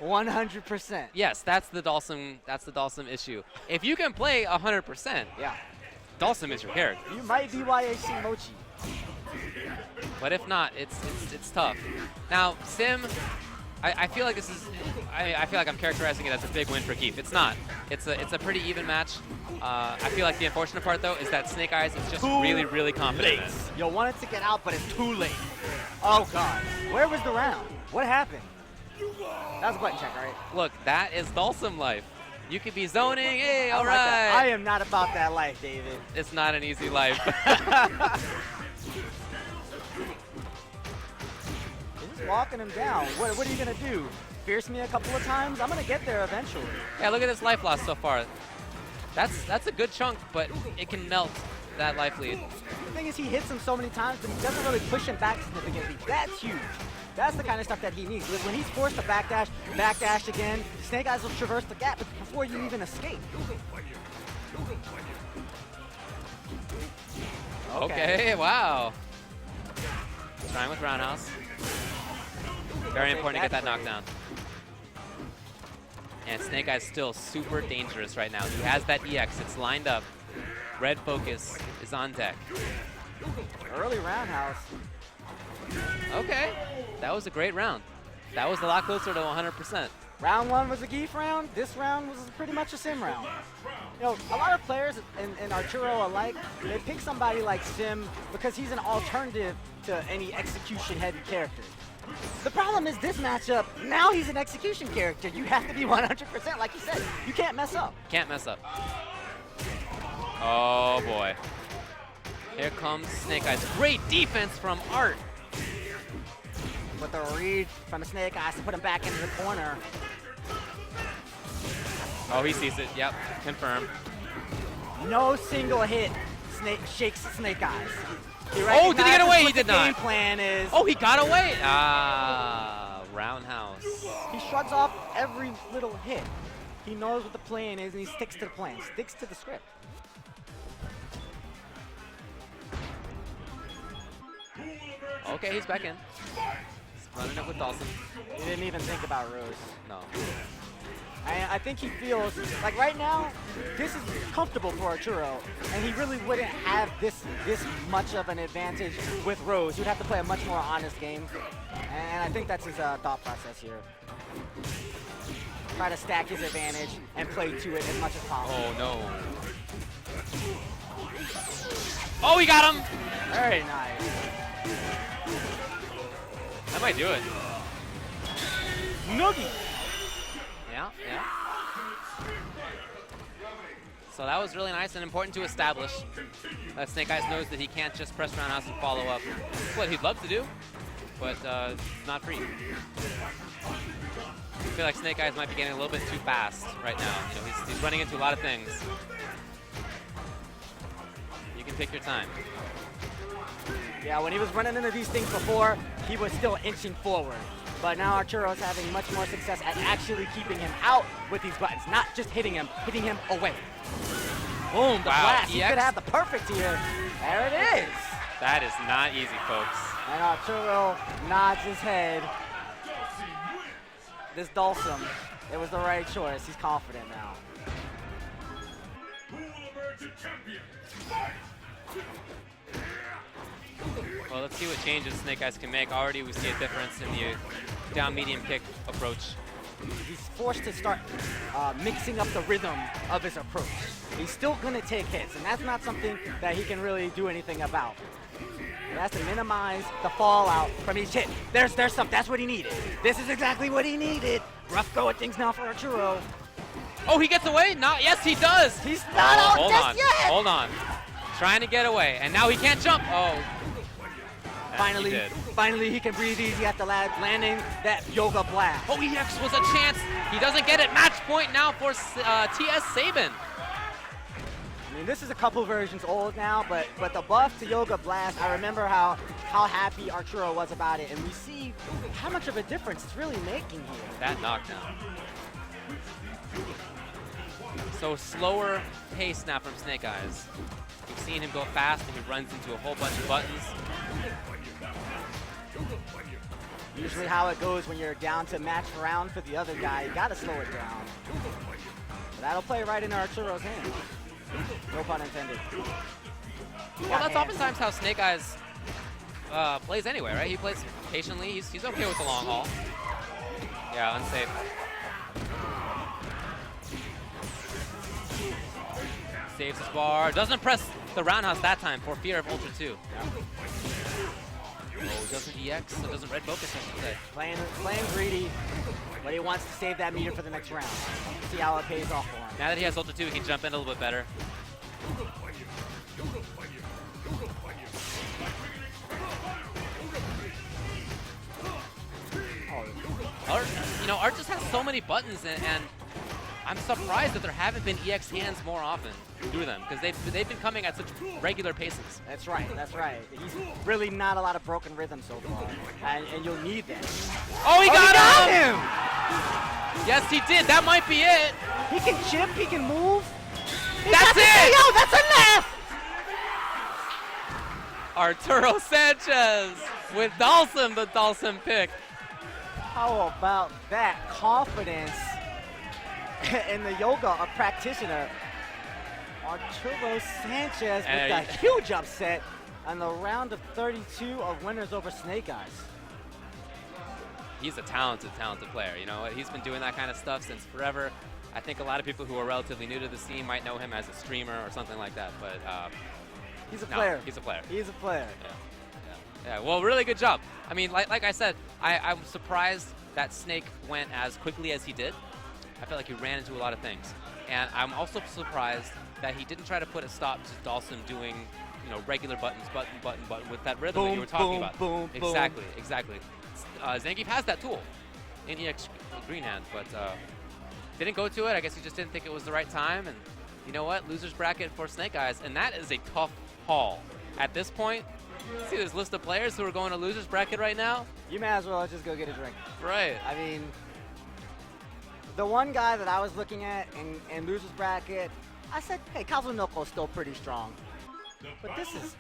100%. Yes, that's the Dhalsim issue. If you can play 100%, Yeah. Dhalsim is your character. You might be YAC Mochi. But if not, it's tough. Now, Sim, I feel like this is, I feel like I'm characterizing it as a big win for Keith. It's not. It's a pretty even match. I feel like the unfortunate part though is that Snake Eyez is just really confident. in it. You wanted to get out, but it's too late. Oh God. Where was the round? What happened? That was a button check, right? Look, that is Dhalsim life. You could be zoning, hey, all like right. that. I am not about that life, David. It's not an easy life. He's walking him down. What are you gonna do? Fierce me a couple of times? I'm gonna get there eventually. Yeah, look at this life loss so far. That's a good chunk, but it can melt that life lead. The thing is, he hits him so many times, but he doesn't really push him back significantly. That's huge. That's the kind of stuff that he needs. When he's forced to backdash again, Snake Eyez will traverse the gap before you even escape. Okay, wow. Trying with roundhouse. Very important to get that knockdown. And Snake Eyez still super dangerous right now. He has that EX, it's lined up. Red focus is on deck. Early roundhouse. Okay, that was a great round. That was a lot closer to 100%. Round one was a Geef round. This round was pretty much a Sim round. You know, a lot of players in Arturo alike, they pick somebody like Sim because he's an alternative to any execution-heavy character. The problem is this matchup, now he's an execution character. You have to be 100%, like you said. You can't mess up. Can't mess up. Oh boy. Here comes Snake Eyez. Great defense from Art. With the read from the Snake Eyez to put him back into the corner. Oh, he sees it. Yep, confirmed. No single hit shakes Snake Eyez. Oh, did he get away? He did not. Game plan is. Oh, he got away. Ah, roundhouse. He shrugs off every little hit. He knows what the plan is, and he sticks to the plan. Sticks to the script. Okay, he's back in. He's running it with Dhalsim. He didn't even think about Rose. No. I think he feels like right now, this is comfortable for Arturo, and he really wouldn't have this much of an advantage with Rose. You'd have to play a much more honest game, and I think that's his thought process here. Try to stack his advantage and play to it as much as possible. Oh no. Oh, he got him. Very nice. That might do it. Noogie. Yeah. So that was really nice and important to establish. Snake Eyez knows that he can't just press roundhouse and follow up. It's what he'd love to do, but not free. I feel like Snake Eyez might be getting a little bit too fast right now. You know, he's running into a lot of things. You can pick your time. Yeah, when he was running into these things before, he was still inching forward. But now Arturo's having much more success at actually keeping him out with these buttons, not just hitting him away. Boom, the blast. He could have the perfect here. There it is. That is not easy, folks. And Arturo nods his head. This Dhalsim, it was the right choice. He's confident now. Well, let's see what changes Snake Eyez can make. Already we see a difference in the down medium kick approach. He's forced to start mixing up the rhythm of his approach. He's still going to take hits, and that's not something that he can really do anything about. He has to minimize the fallout from each hit. There's some. That's what he needed. This is exactly what he needed. Rough go at things now for Arturo. Oh, he gets away? Not. Yes, he does. He's not out just yet. Hold on. Trying to get away, and now he can't jump. Oh. Finally he can breathe easy after landing that yoga blast. Oh, EX was a chance. He doesn't get it. Match point now for TS Sabin. I mean, this is a couple versions old now, but the buff to yoga blast, I remember how happy Arturo was about it, and we see how much of a difference it's really making here. That knockdown. So slower pace now from Snake Eyez. We've seen him go fast, and he runs into a whole bunch of buttons. Usually how it goes when you're down to match round for the other guy, you gotta slow it down. But that'll play right into Arturo's hand. No pun intended. Well, that's oftentimes how Snake Eyes plays anyway, right? He plays patiently. He's okay with the long haul. Yeah, unsafe. Saves his bar. Doesn't press the roundhouse that time for fear of Ultra 2. Oh, doesn't EX, so doesn't red focus, I should say. Playing greedy, but he wants to save that meter for the next round. See how it pays off for him. Now that he has Ultra 2, he can jump in a little bit better. Art, you know, Art just has so many buttons, and I'm surprised that there haven't been EX hands more often through them, because they've been coming at such regular paces. That's right, that's right. He's really not a lot of broken rhythm so far, and you'll need that. Oh, he got him! Yes, he did. That might be it. He can chip, he can move. That's it! Yo, that's enough! Arturo Sanchez with Dhalsim, the Dhalsim pick. How about that confidence in the yoga practitioner? Arturo Sanchez with a huge upset on the round of 32 of winners over Snake Eyes. He's a talented, talented player. You know, he's been doing that kind of stuff since forever. I think a lot of people who are relatively new to the scene might know him as a streamer or something like that, but he's a player. He's a player. He's a player. Yeah, well, really good job. I mean, like I said, I'm surprised that Snake went as quickly as he did. I felt like he ran into a lot of things. And I'm also surprised that he didn't try to put a stop to Dhalsim doing, you know, regular buttons, button, button, button, with that rhythm that you were talking about. Boom, exactly, exactly. Zangief has that tool in EX Green Hand, but didn't go to it. I guess he just didn't think it was the right time. And you know what? Loser's bracket for Snake Eyes, and that is a tough haul. At this point, see this list of players who are going to loser's bracket right now? You may as well just go get a drink. Right. I mean, the one guy that I was looking at in loser's bracket, I said, hey, Kazunoko's still pretty strong. But this is